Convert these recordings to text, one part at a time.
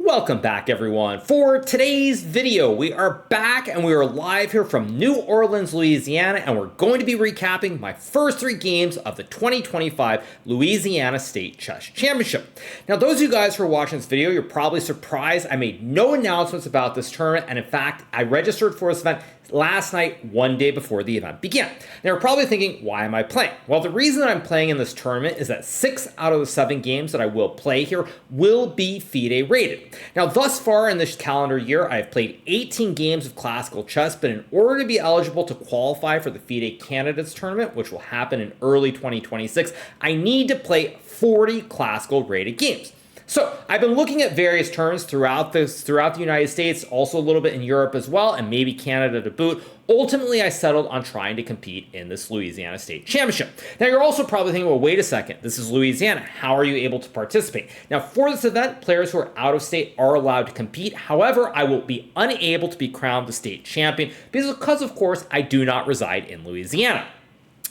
Welcome back, everyone. For today's video, we are back and we are live here from New Orleans, Louisiana, and we're going to be recapping my first three games of the 2025 Louisiana State Chess Championship. Now, those of you guys who are watching this video, you're probably surprised I made no announcements about this tournament, and in fact, I registered for this event last night, one day before the event began. Now, you're probably thinking, why am I playing? Well, the reason that I'm playing in this tournament is that 6 out of the 7 games that I will play here will be FIDE rated. Now, thus far in this calendar year, I've played 18 games of classical chess, but in order to be eligible to qualify for the FIDE Candidates Tournament, which will happen in early 2026, I need to play 40 classical rated games. So I've been looking at various tournaments throughout the United States, also a little bit in Europe as well, and maybe Canada to boot. Ultimately, I settled on trying to compete in this Louisiana State Championship. Now, you're also probably thinking, well, wait a second, this is Louisiana. How are you able to participate? Now, for this event, players who are out of state are allowed to compete. However, I will be unable to be crowned the state champion because, of course, I do not reside in Louisiana.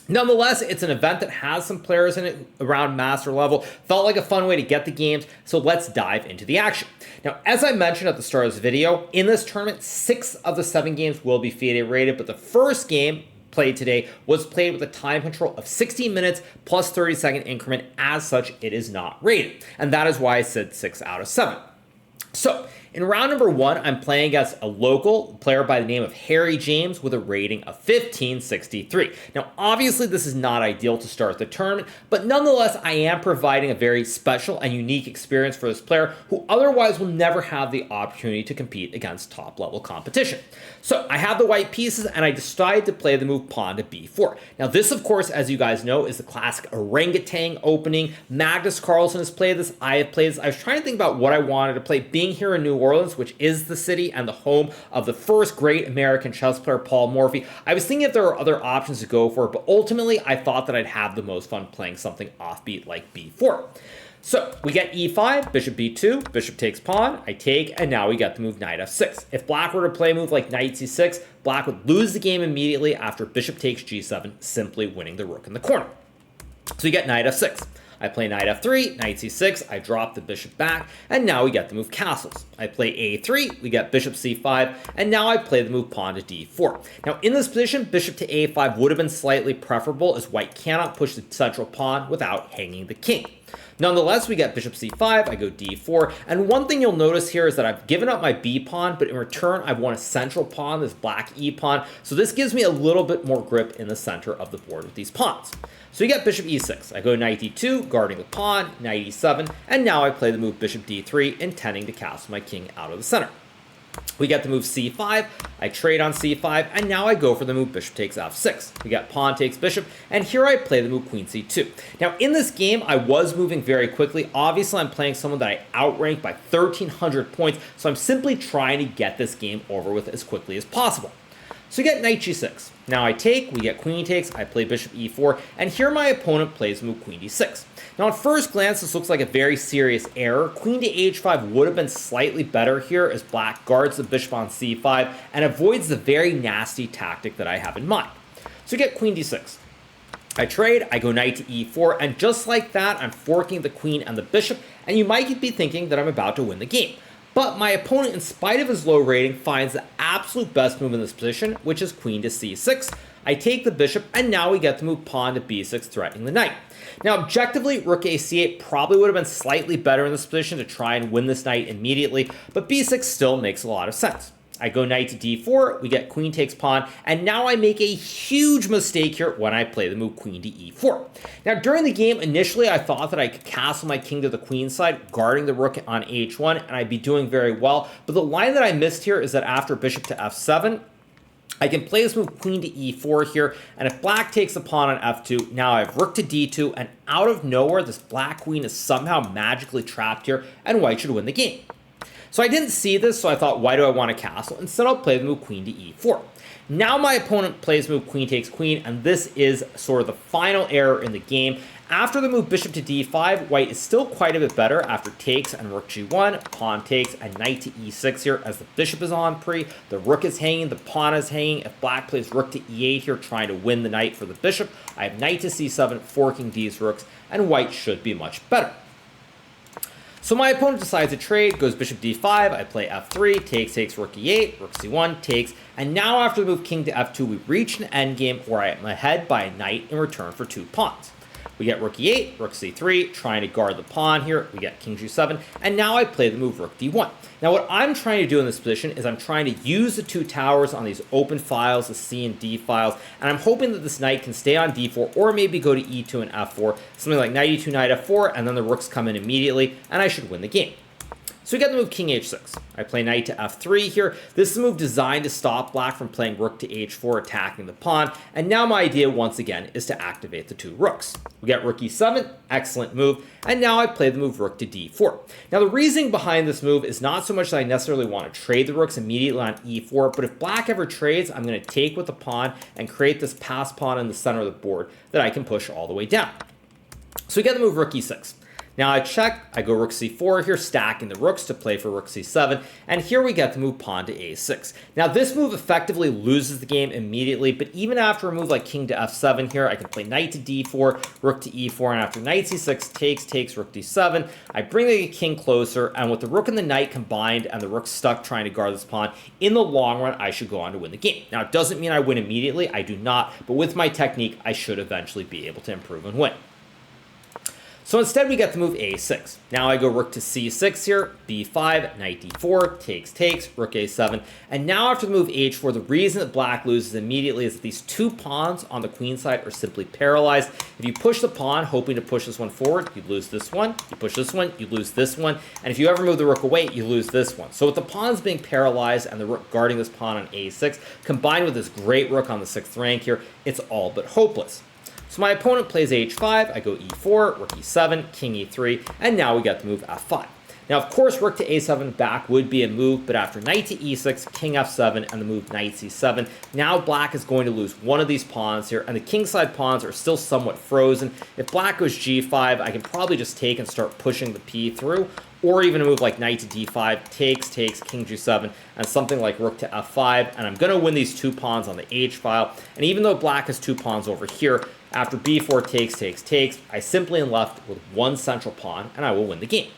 Nonetheless, it's an event that has some players in it around master level. Felt like a fun way to get the games, so let's dive into the action. Now, as I mentioned at the start of this video, in this tournament, 6 of the 7 games will be FIDE rated, but the first game played today was played with a time control of 60 minutes plus 30-second increment. As such, it is not rated, and that is why I said 6 out of 7. So, in round number 1, I'm playing against a local player by the name of Harry James with a rating of 1563. Now, obviously, this is not ideal to start the tournament, but nonetheless, I am providing a very special and unique experience for this player who otherwise will never have the opportunity to compete against top-level competition. So, I have the white pieces, and I decided to play the move pawn to b4. Now, this, of course, as you guys know, is the classic orangutan opening. Magnus Carlsen has played this. I have played this. I was trying to think about what I wanted to play. Being here in New Orleans, which is the city and the home of the first great American chess player, Paul Morphy. I was thinking if there were other options to go for, but ultimately I thought that I'd have the most fun playing something offbeat like b4. So we get e5, bishop b2, bishop takes pawn, I take, and now we get the move knight f6. If black were to play a move like knight c6, black would lose the game immediately after bishop takes g7, simply winning the rook in the corner. So we get knight f6. I play knight f3, knight c6, I drop the bishop back, and now we get the move castles. I play a3, we get bishop c5, and now I play the move pawn to d4. Now in this position, bishop to a5 would have been slightly preferable as white cannot push the central pawn without hanging the king. Nonetheless, we get bishop c5, I go d4, and one thing you'll notice here is that I've given up my b pawn, but in return, I've won a central pawn, this black e pawn, so this gives me a little bit more grip in the center of the board with these pawns. So you get bishop e6, I go knight d2, guarding the pawn, knight e7, and now I play the move bishop d3, intending to castle my king out of the center. We get the move c5, I trade on c5, and now I go for the move bishop takes f6. We got pawn takes bishop, and here I play the move queen c2. Now in this game, I was moving very quickly. Obviously, I'm playing someone that I outranked by 1,300 points, so I'm simply trying to get this game over with as quickly as possible. So we get knight g6. Now I take, we get queen takes, I play bishop e4, and here my opponent plays the move queen d6. Now at first glance, this looks like a very serious error. Queen to h5 would have been slightly better here as black guards the bishop on c5 and avoids the very nasty tactic that I have in mind. So we get queen d6. I trade, I go knight to e4, and just like that, I'm forking the queen and the bishop, and you might be thinking that I'm about to win the game. But my opponent, in spite of his low rating, finds the absolute best move in this position, which is queen to c6. I take the bishop, and now we get to move pawn to b6, threatening the knight. Now, objectively, rook a c8 probably would have been slightly better in this position to try and win this knight immediately, but b6 still makes a lot of sense. I go knight to d4, we get queen takes pawn, and now I make a huge mistake here when I play the move queen to e4. Now, during the game, initially I thought that I could castle my king to the queen side, guarding the rook on h1, and I'd be doing very well, but the line that I missed here is that after bishop to f7, I can play this move queen to e4 here, and if black takes the pawn on f2, now I have rook to d2, and out of nowhere, this black queen is somehow magically trapped here, and white should win the game. So I didn't see this, so I thought, why do I want to castle? Instead, I'll play the move queen to e4. Now my opponent plays move queen takes queen, and this is sort of the final error in the game. After the move bishop to d5, white is still quite a bit better after takes and rook g1, pawn takes, and knight to e6 here as the bishop is on pre, the rook is hanging, the pawn is hanging. If black plays rook to e8 here, trying to win the knight for the bishop, I have knight to c7, forking these rooks, and white should be much better. So my opponent decides to trade, goes bishop d5, I play f3, takes, rook e8, rook c1, takes, and now after the move king to f2, we reach an endgame where I am ahead by a knight in return for 2 pawns. We get rook e8, rook c3, trying to guard the pawn here. We get king g7, and now I play the move rook d1. Now what I'm trying to do in this position is I'm trying to use the 2 towers on these open files, the c and d files, and I'm hoping that this knight can stay on d4 or maybe go to e2 and f4, something like knight e2, knight f4, and then the rooks come in immediately, and I should win the game. So we get the move king h6. I play knight to f3 here. This is a move designed to stop black from playing rook to h4, attacking the pawn. And now my idea, once again, is to activate the 2 rooks. We get rook e7, excellent move. And now I play the move rook to d4. Now the reasoning behind this move is not so much that I necessarily want to trade the rooks immediately on e4, but if black ever trades, I'm going to take with the pawn and create this pass pawn in the center of the board that I can push all the way down. So we get the move rook e6. Now I check, I go rook c4 here, stacking the rooks to play for rook c7, and here we get the move pawn to a6. Now this move effectively loses the game immediately, but even after a move like king to f7 here, I can play knight to d4, rook to e4, and after knight c6 takes, rook d7, I bring the king closer, and with the rook and the knight combined and the rook stuck trying to guard this pawn, in the long run, I should go on to win the game. Now it doesn't mean I win immediately, I do not, but with my technique, I should eventually be able to improve and win. So instead we get the move a6. Now I go rook to c6 here, b5, knight d4, takes, rook a7. And now after the move h4, the reason that black loses immediately is that these 2 pawns on the queen side are simply paralyzed. If you push the pawn, hoping to push this one forward, you lose this one. You push this one, you lose this one. And if you ever move the rook away, you lose this one. So with the pawns being paralyzed and the rook guarding this pawn on a6, combined with this great rook on the 6th rank here, it's all but hopeless. So my opponent plays h5, I go e4, rook e7, king e3, and now we get the move f5. Now, of course, rook to a7 back would be a move, but after knight to e6, king f7, and the move knight c7, now black is going to lose one of these pawns here, and the kingside pawns are still somewhat frozen. If black goes g5, I can probably just take and start pushing the p through, or even a move like knight to d5, takes, king g7, and something like rook to f5, and I'm going to win these 2 pawns on the h file, and even though black has 2 pawns over here, after b4 takes, I simply am left with 1 central pawn, and I will win the game.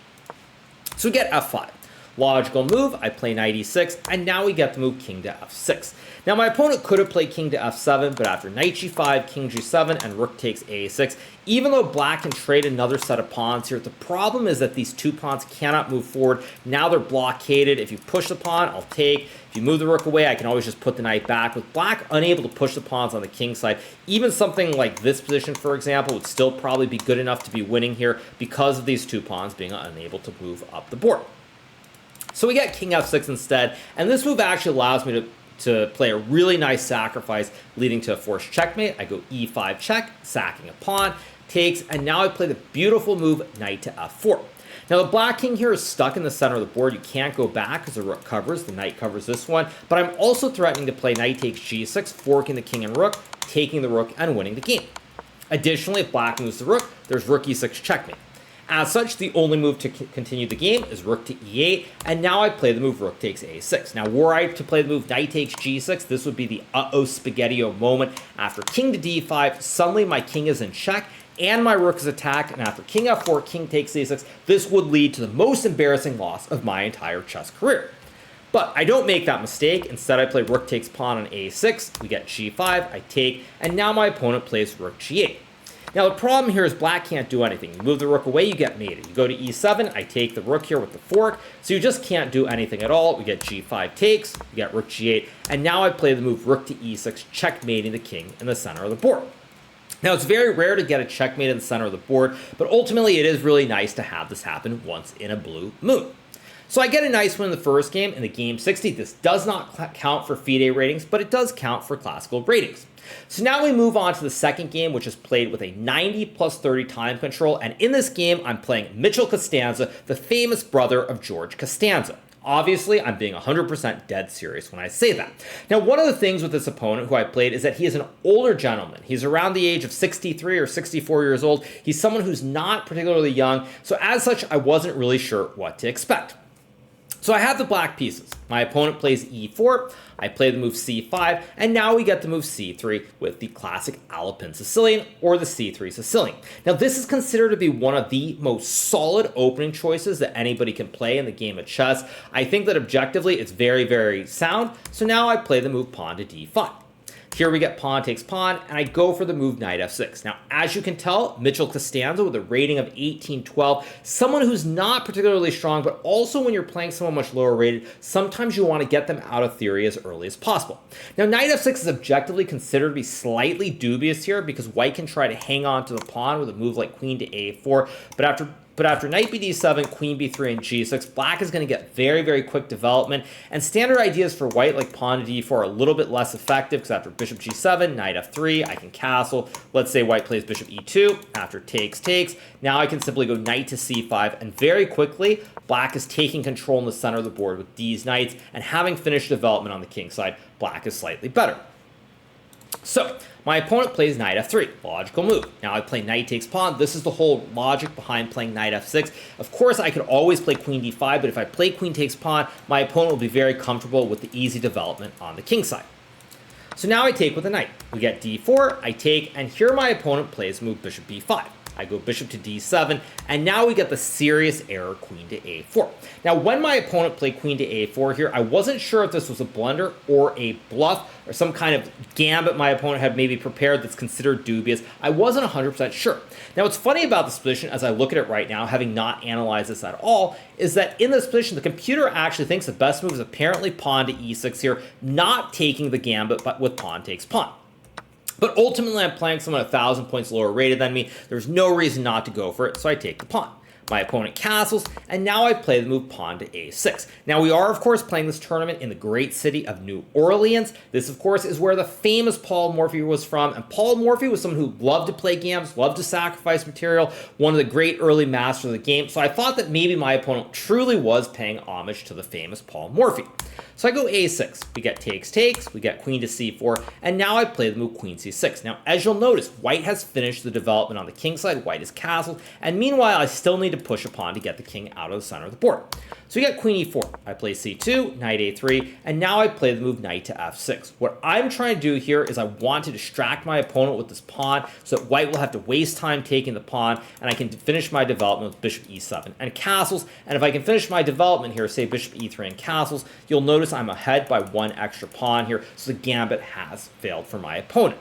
So we get f5. Logical move, I play knight e6, and now we get the move king to f6. Now my opponent could have played king to f7, but after knight g5, king g7, and rook takes a6, even though black can trade another set of pawns here, the problem is that these 2 pawns cannot move forward. Now they're blockaded. If you push the pawn, I'll take. If you move the rook away, I can always just put the knight back. With black unable to push the pawns on the king side, even something like this position, for example, would still probably be good enough to be winning here because of these 2 pawns being unable to move up the board. So we get king f6 instead, and this move actually allows me to play a really nice sacrifice, leading to a forced checkmate. I go e5 check, sacking a pawn, takes, and now I play the beautiful move knight to f4. Now the black king here is stuck in the center of the board. You can't go back because the rook covers, the knight covers this one, but I'm also threatening to play knight takes g6, forking the king and rook, taking the rook, and winning the game. Additionally, if black moves the rook, there's rook e6 checkmate. As such, the only move to continue the game is rook to e8, and now I play the move rook takes a6. Now, were I to play the move knight takes g6, this would be the uh-oh spaghetti-o moment. After king to d5, suddenly my king is in check, and my rook is attacked, and after king f4, king takes a6, this would lead to the most embarrassing loss of my entire chess career. But I don't make that mistake. Instead, I play rook takes pawn on a6, we get g5, I take, and now my opponent plays rook g8. Now the problem here is black can't do anything. You move the rook away, you get mated. You go to e7, I take the rook here with the fork, so you just can't do anything at all. We get g5 takes, we get rook g8, and now I play the move rook to e6, checkmating the king in the center of the board. Now it's very rare to get a checkmate in the center of the board, but ultimately it is really nice to have this happen once in a blue moon. So I get a nice win in the first game in the game 60. This does not count for FIDE ratings, but it does count for classical ratings. So now we move on to the second game, which is played with a 90 plus 30 time control. And in this game, I'm playing Mitchell Costanza, the famous brother of George Costanza. Obviously, I'm being 100% dead serious when I say that. Now, one of the things with this opponent who I played is that he is an older gentleman. He's around the age of 63 or 64 years old. He's someone who's not particularly young. So as such, I wasn't really sure what to expect. So I have the black pieces. My opponent plays e4, I play the move c5, and now we get the move c3 with the classic Alpin Sicilian or the c3 Sicilian. Now this is considered to be one of the most solid opening choices that anybody can play in the game of chess. I think that objectively it's very, very sound, so now I play the move pawn to d5. Here we get pawn takes pawn, and I go for the move knight f6. Now, as you can tell, Mitchell Costanzo with a rating of 1812, someone who's not particularly strong, but also when you're playing someone much lower rated, sometimes you want to get them out of theory as early as possible. Now, knight f6 is objectively considered to be slightly dubious here because white can try to hang on to the pawn with a move like queen to a4, but after knight bd7, queen b3, and g6, black is going to get very, very quick development, and standard ideas for white like pawn to d4 are a little bit less effective because after bishop g7, knight f3, I can castle. Let's say white plays bishop e2, after takes. Now I can simply go knight to c5, and very quickly, black is taking control in the center of the board with these knights, and having finished development on the king side, black is slightly better. So, my opponent plays knight f3, logical move. Now I play knight takes pawn. This is the whole logic behind playing knight f6. Of course, I could always play queen d5, but if I play queen takes pawn, my opponent will be very comfortable with the easy development on the king side. So now I take with a knight. We get d4, I take, and here my opponent plays move bishop b5. I go bishop to d7, and now we get the serious error queen to a4. Now, when my opponent played queen to a4 here, I wasn't sure if this was a blunder or a bluff or some kind of gambit my opponent had maybe prepared that's considered dubious. I wasn't 100% sure. Now, what's funny about this position, as I look at it right now, having not analyzed this at all, is that in this position, the computer actually thinks the best move is apparently pawn to e6 here, not taking the gambit, but with pawn takes pawn. But ultimately, I'm playing someone 1,000 points lower rated than me. There's no reason not to go for it, so I take the pawn. My opponent castles, and now I play the move pawn to a6. Now, we are, of course, playing this tournament in the great city of New Orleans. This, of course, is where the famous Paul Morphy was from, and Paul Morphy was someone who loved to play games, loved to sacrifice material, one of the great early masters of the game, so I thought that maybe my opponent truly was paying homage to the famous Paul Morphy. So I go a6, we get takes, we get queen to c4, and now I play the move queen c6. Now, as you'll notice, white has finished the development on the king side, white is castled, and meanwhile, I still need to push a pawn to get the king out of the center of the board. So we get queen e4, I play c2, knight a3, and now I play the move knight to f6. What I'm trying to do here is I want to distract my opponent with this pawn so that white will have to waste time taking the pawn, and I can finish my development with bishop e7 and castles, and if I can finish my development here, say bishop e3 and castles, you'll notice I'm ahead by one extra pawn here, so the gambit has failed for my opponent.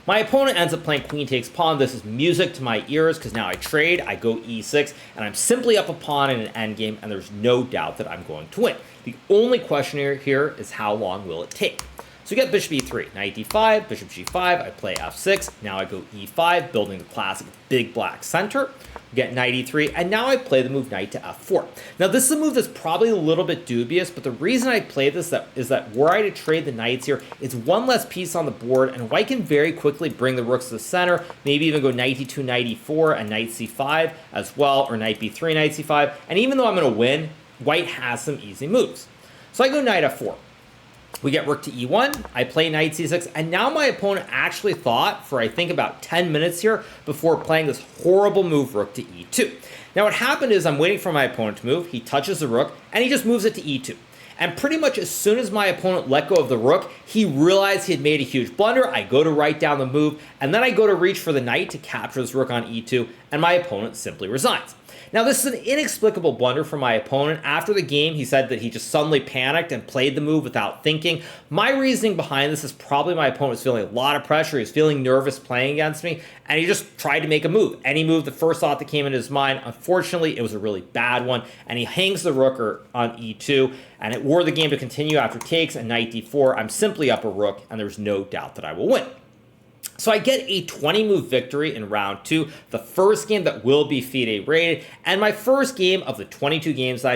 My opponent ends up playing queen takes pawn. This is music to my ears because now I trade, I go e6, and I'm simply up a pawn in an endgame, and there's no doubt that I'm going to win. The only question here is how long will it take? So we get bishop e3, knight d5, bishop g5, I play f6, now I go e5, building the classic big black center. We get knight e3, and now I play the move knight to f4. Now this is a move that's probably a little bit dubious, but the reason I play this is that were I to trade the knights here, it's one less piece on the board, and white can very quickly bring the rooks to the center, maybe even go knight e2, knight e4, and knight c5 as well, or knight b3, knight c5, and even though I'm going to win, white has some easy moves. So I go knight f4. We get rook to e1, I play knight c6, and now my opponent actually thought for I think about 10 minutes here before playing this horrible move rook to e2. Now what happened is I'm waiting for my opponent to move, he touches the rook, and he just moves it to e2. And pretty much as soon as my opponent let go of the rook, he realized he had made a huge blunder. I go to write down the move, and then I go to reach for the knight to capture this rook on e2, and my opponent simply resigns. Now, this is an inexplicable blunder for my opponent. After the game, he said that he just suddenly panicked and played the move without thinking. My reasoning behind this is probably my opponent was feeling a lot of pressure. He was feeling nervous playing against me, and he just tried to make a move. Any move, the first thought that came into his mind, unfortunately, it was a really bad one, and he hangs the rook on e2, and it were the game to continue after takes and knight d4. I'm simply up a rook, and there's no doubt that I will win. So I get a 20-move victory in round 2, the first game that will be FIDE rated, and my first game of the 22 games that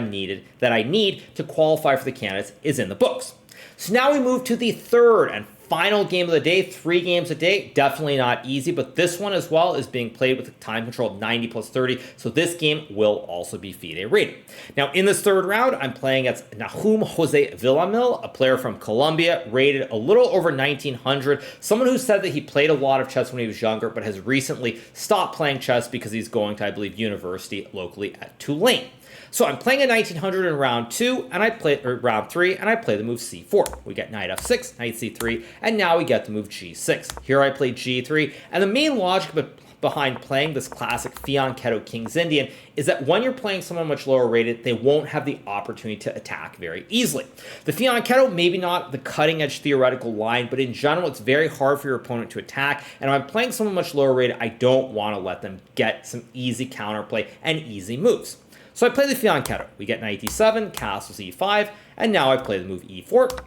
I need to qualify for the candidates is in the books. So now we move to the third and final game of the day, 3 games a day. Definitely not easy, but this one as well is being played with a time control of 90 plus 30, so this game will also be FIDE rated. Now, in this third round, I'm playing against Nahum Jose Villamil, a player from Colombia, rated a little over 1900, someone who said that he played a lot of chess when he was younger, but has recently stopped playing chess because he's going to, I believe, university locally at Tulane. So I'm playing a 1900 in round 2, and round 3, and I play the move c4. We get knight f6, knight c3, and now we get the move g6. Here I play g3, and the main logic behind playing this classic fianchetto King's Indian is that when you're playing someone much lower rated, they won't have the opportunity to attack very easily. The fianchetto, maybe not the cutting edge theoretical line, but in general, it's very hard for your opponent to attack. And when I'm playing someone much lower rated, I don't want to let them get some easy counterplay and easy moves. So I play the fianchetto. We get knight d7, castles e5, and now I play the move e4.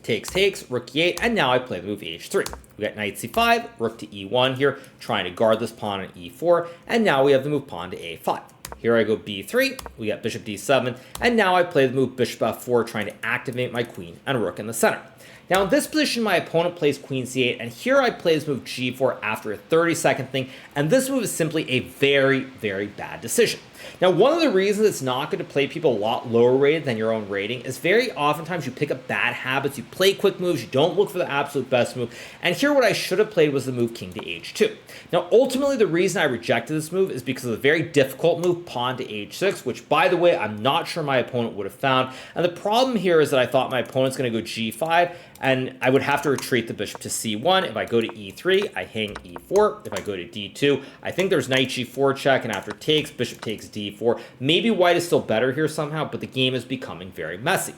Takes, rook e8, and now I play the move h3. We got knight c5, rook to e1 here, trying to guard this pawn on e4, and now we have the move pawn to a5. Here I go b3, we got bishop d7, and now I play the move bishop f4, trying to activate my queen and rook in the center. Now in this position, my opponent plays queen c8, and here I play this move g4 after a 30-second thing, and this move is simply a very, very bad decision. Now, one of the reasons it's not good to play people a lot lower rated than your own rating is very oftentimes you pick up bad habits, you play quick moves, you don't look for the absolute best move, and here what I should have played was the move king to h2. Now, ultimately, the reason I rejected this move is because of the very difficult move pawn to h6, which, by the way, I'm not sure my opponent would have found, and the problem here is that I thought my opponent's going to go g5, and I would have to retreat the bishop to c1. If I go to e3, I hang e4. If I go to d2, I think there's knight g4 check, and after takes, bishop takes d4. Maybe white is still better here somehow, but the game is becoming very messy.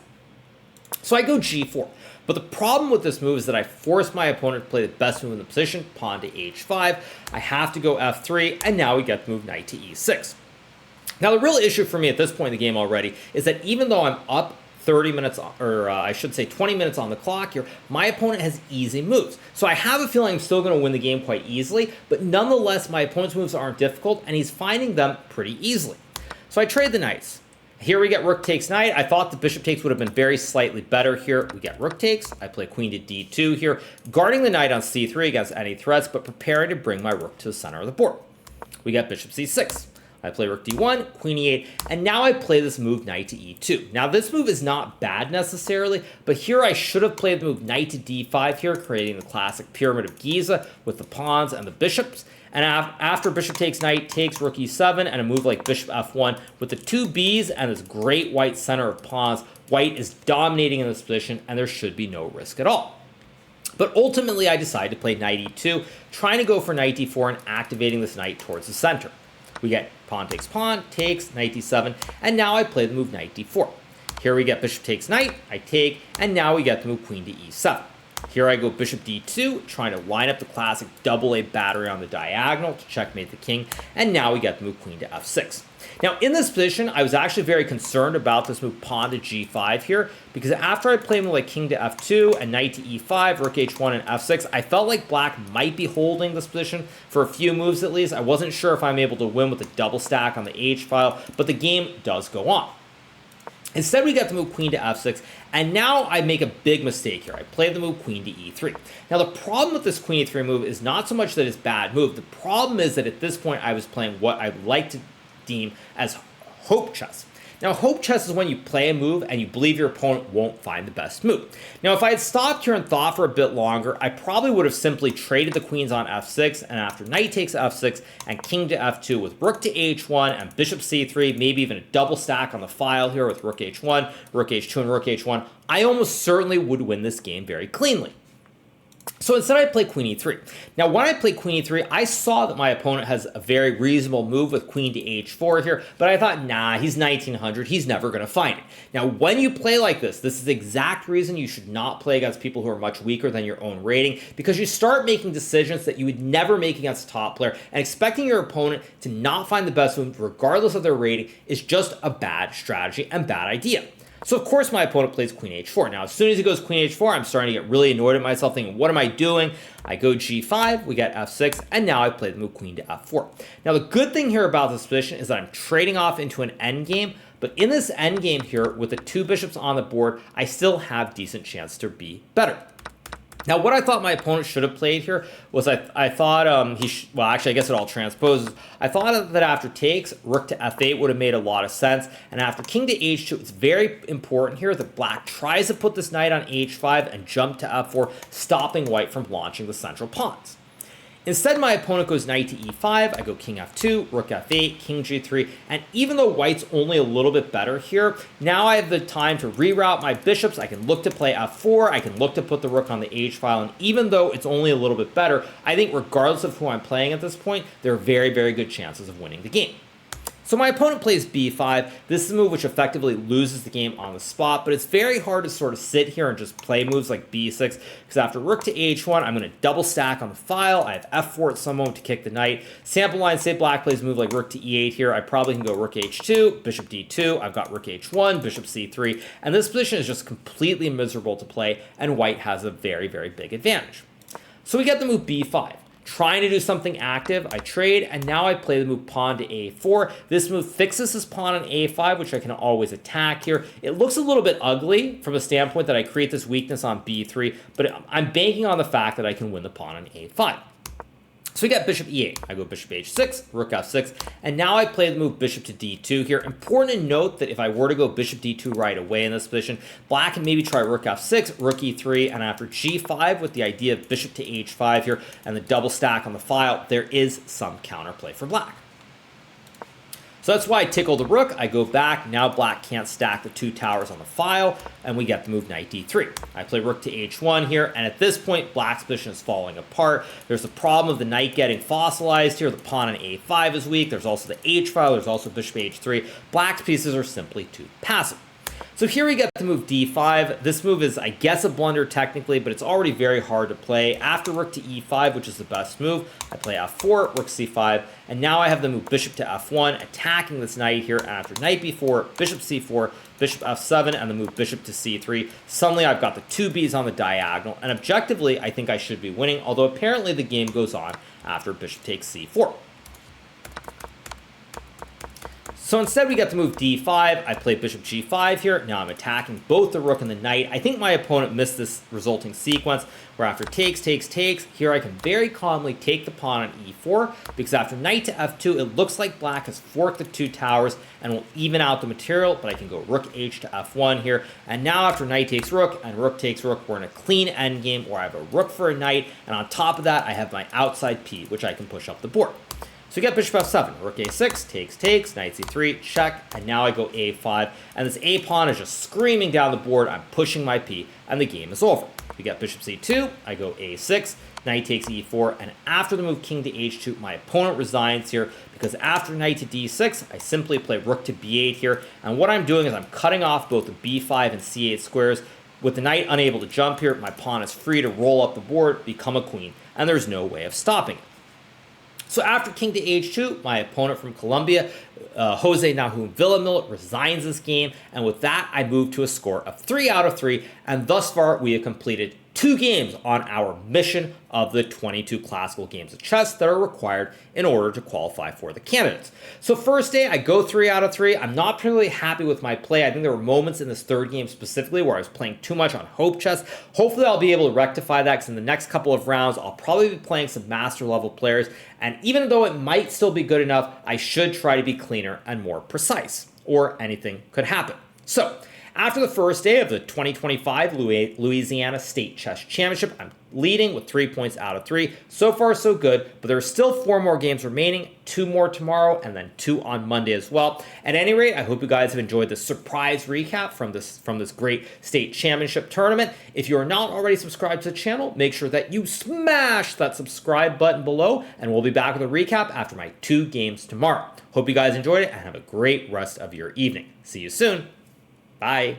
So I go g4. But the problem with this move is that I force my opponent to play the best move in the position, pawn to h5. I have to go f3, and now we get the move knight to e6. Now, the real issue for me at this point in the game already is that even though I'm up 30 minutes, or I should say 20 minutes on the clock here, my opponent has easy moves. So I have a feeling I'm still going to win the game quite easily, but nonetheless, my opponent's moves aren't difficult, and he's finding them pretty easily. So I trade the knights. Here we get rook takes knight. I thought the bishop takes would have been very slightly better here. We get rook takes. I play queen to d2 here, guarding the knight on c3 against any threats, but preparing to bring my rook to the center of the board. We get bishop c6. I play rook d1, queen e8, and now I play this move knight to e2. Now this move is not bad necessarily, but here I should have played the move knight to d5 here, creating the classic pyramid of Giza with the pawns and the bishops. And after bishop takes knight, takes rook e7, and a move like bishop f1, with the two b's and this great white center of pawns, white is dominating in this position, and there should be no risk at all. But ultimately, I decided to play knight e2, trying to go for knight d4 and activating this knight towards the center. We get pawn, takes, knight d7, and now I play the move knight d4. Here we get bishop takes knight, I take, and now we get the move queen to e7. Here I go bishop d2, trying to line up the classic double A battery on the diagonal to checkmate the king, and now we get the move queen to f6. Now, in this position, I was actually very concerned about this move pawn to g5 here, because after I played like king to f2 and knight to e5, rook h1, and f6, I felt like black might be holding this position for a few moves at least. I wasn't sure if I'm able to win with a double stack on the h file, but the game does go on. Instead, we get the move queen to f6, and now I make a big mistake here. I play the move queen to e3. Now, the problem with this queen e3 move is not so much that it's a bad move. The problem is that at this point, I was playing what I like to deem as hope chess. Now, hope chess is when you play a move and you believe your opponent won't find the best move. Now, if I had stopped here and thought for a bit longer, I probably would have simply traded the queens on f6, and after knight takes f6 and king to f2 with rook to h1 and bishop c3, maybe even a double stack on the file here with rook h1, rook h2, and rook h1, I almost certainly would win this game very cleanly. So instead I play queen e3. Now when I play queen e3, I saw that my opponent has a very reasonable move with queen to h4 here, but I thought, nah, he's 1900, he's never going to find it. Now when you play like this is the exact reason you should not play against people who are much weaker than your own rating, because you start making decisions that you would never make against a top player, and expecting your opponent to not find the best move regardless of their rating is just a bad strategy and bad idea. So of course my opponent plays queen h4. Now as soon as he goes queen h4, I'm starting to get really annoyed at myself thinking, what am I doing? I go g5, we get f6, and now I play the move queen to f4. Now the good thing here about this position is that I'm trading off into an endgame, but in this endgame here, with the two bishops on the board, I still have decent chance to be better. Now, what I thought my opponent should have played here was I thought well, actually, I guess it all transposes. I thought that after takes, rook to f8 would have made a lot of sense. And after king to h2, it's very important here that black tries to put this knight on h5 and jump to f4, stopping white from launching the central pawns. Instead, my opponent goes knight to e5, I go king f2, rook f8, king g3, and even though white's only a little bit better here, now I have the time to reroute my bishops. I can look to play f4, I can look to put the rook on the h file, and even though it's only a little bit better, I think regardless of who I'm playing at this point, there are very, very good chances of winning the game. So my opponent plays b5. This is a move which effectively loses the game on the spot, but it's very hard to sort of sit here and just play moves like b6, because after rook to h1, I'm going to double stack on the file. I have f4 at some moment to kick the knight. Sample line, say black plays a move like rook to e8 here. I probably can go rook h2, bishop d2. I've got rook h1, bishop c3, and this position is just completely miserable to play, and white has a very, very big advantage. So we get the move b5. Trying to do something active, I trade, and now I play the move pawn to a4. This move fixes his pawn on a5, which I can always attack here. It looks a little bit ugly from a standpoint that I create this weakness on b3, but I'm banking on the fact that I can win the pawn on a5. So we got bishop e8. I go bishop h6, rook f6, and now I play the move bishop to d2 here. Important to note that if I were to go bishop d2 right away in this position, black can maybe try rook f6, rook e3, and after g5 with the idea of bishop to h5 here and the double stack on the file, there is some counterplay for black. So that's why I tickle the rook, I go back, now black can't stack the two towers on the file, and we get the move knight d3. I play rook to h1 here, and at this point, black's position is falling apart. There's the problem of the knight getting fossilized here, the pawn on a5 is weak, there's also the h-file, there's also bishop h3. Black's pieces are simply too passive. So here we get the move d5. This move is, I guess, a blunder technically, but it's already very hard to play. After rook to e5, which is the best move, I play f4, rook c5, and now I have the move bishop to f1, attacking this knight here. And after knight b4, bishop c4, bishop f7, and the move bishop to c3. Suddenly I've got the two b's on the diagonal, and objectively, I think I should be winning, although apparently the game goes on after bishop takes c4. So instead we get to move d5, I play bishop g5 here, now I'm attacking both the rook and the knight. I think my opponent missed this resulting sequence, where after takes, here I can very calmly take the pawn on e4, because after knight to f2, it looks like black has forked the two towers and will even out the material, but I can go rook h to f1 here, and now after knight takes rook and rook takes rook, we're in a clean endgame where I have a rook for a knight, and on top of that, I have my outside p, which I can push up the board. So we get bishop f7, rook a6, takes, knight c3, check, and now I go a5, and this a pawn is just screaming down the board. I'm pushing my p, and the game is over. We get bishop c2, I go a6, knight takes e4, and after the move king to h2, my opponent resigns here, because after knight to d6, I simply play rook to b8 here, and what I'm doing is I'm cutting off both the b5 and c8 squares. With the knight unable to jump here, my pawn is free to roll up the board, become a queen, and there's no way of stopping it. So after king to h2, my opponent from Colombia, Jose Nahum Villamil, resigns this game, and with that, I move to a score of 3 out of 3, and thus far, we have completed 2 games on our mission of the 22 classical games of chess that are required in order to qualify for the candidates. So first day, I go 3 out of 3. I'm not particularly happy with my play. I think there were moments in this third game specifically where I was playing too much on hope chess. Hopefully, I'll be able to rectify that, because in the next couple of rounds, I'll probably be playing some master level players, and even though it might still be good enough, I should try to be cleaner and more precise, or anything could happen. So, after the first day of the 2025 Louisiana State Chess Championship, I'm leading with 3 points out of 3. So far, so good, but there are still 4 more games remaining, 2 more tomorrow, and then 2 on Monday as well. At any rate, I hope you guys have enjoyed this surprise recap from this great state championship tournament. If you are not already subscribed to the channel, make sure that you smash that subscribe button below, and we'll be back with a recap after my 2 games tomorrow. Hope you guys enjoyed it, and have a great rest of your evening. See you soon. Bye.